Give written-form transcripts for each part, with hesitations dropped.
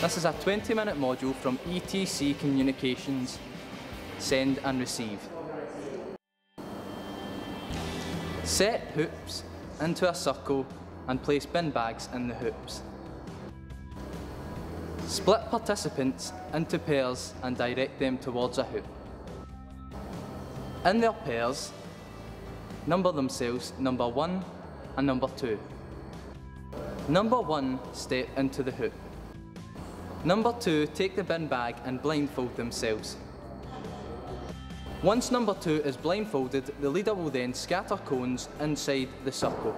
This is a 20-minute module from ETC Communications, Send and Receive. Set hoops into a circle and place bin bags in the hoops. Split participants into pairs and direct them towards a hoop. In their pairs, number themselves number 1 and number 2. Number 1 step into the hoop. Number 2 take the bin bag and blindfold themselves. Once number 2 is blindfolded, the leader will then scatter cones inside the circle.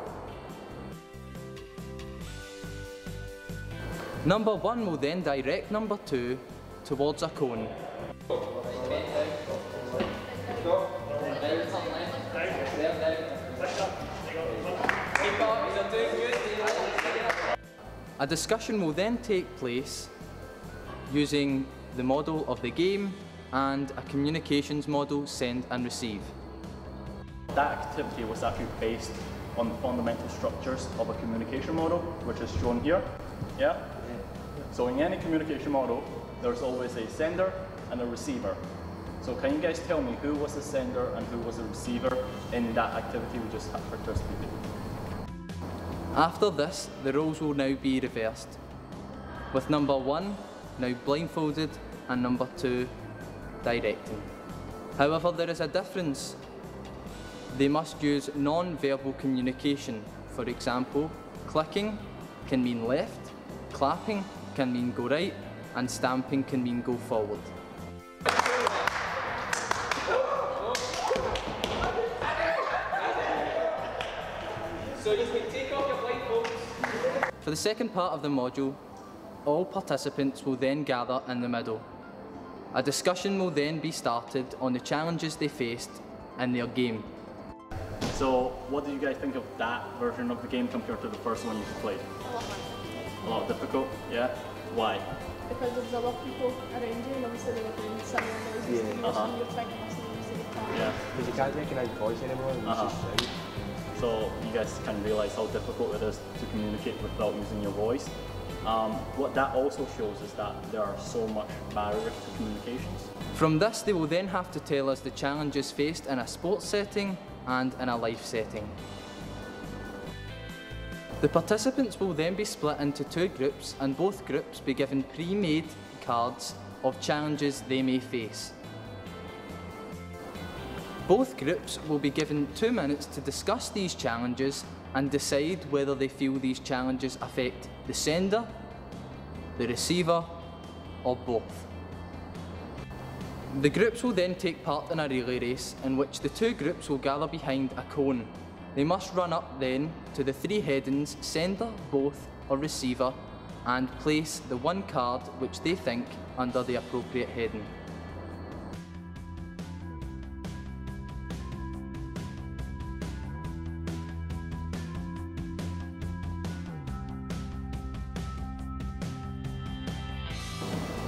Number 1 will then direct number 2 towards a cone. A discussion will then take place using the model of the game and a communications model, Send and Receive. That activity was actually based on the fundamental structures of a communication model, which is shown here. Yeah? So in any communication model, there's always a sender and a receiver. So can you guys tell me who was the sender and who was the receiver in that activity we just participated in? After this, the roles will now be reversed, with number 1 now blindfolded and number 2 directing. However, there is a difference. They must use non-verbal communication. For example, clicking can mean left, clapping can mean go right, and stamping can mean go forward. So you can take off your blindfolds. For the second part of the module, all participants will then gather in the middle. A discussion will then be started on the challenges they faced in their game. So what do you guys think of that version of the game compared to the first one you played? A lot difficult, yeah? Why? Because there's a lot of people around you and obviously they were doing similar noises and you're trying to listen to the same. Yeah. Because you can't recognise voice anymore. So you guys can realise how difficult it is to communicate without using your voice. What that also shows is that there are so much barriers to communications. From this, they will then have to tell us the challenges faced in a sports setting and in a life setting. The participants will then be split into 2 groups and both groups be given pre-made cards of challenges they may face. Both groups will be given 2 minutes to discuss these challenges and decide whether they feel these challenges affect the sender, the receiver, or both. The groups will then take part in a relay race in which the 2 groups will gather behind a cone. They must run up then to the 3 headings, sender, both, or receiver, and place the 1 card which they think under the appropriate heading.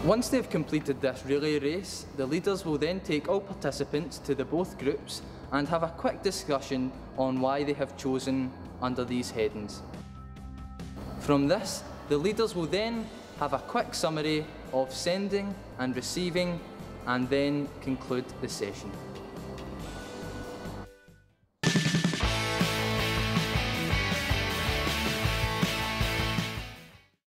Once they've completed this relay race, the leaders will then take all participants to the both groups and have a quick discussion on why they have chosen under these headings. From this, the leaders will then have a quick summary of sending and receiving and then conclude the session.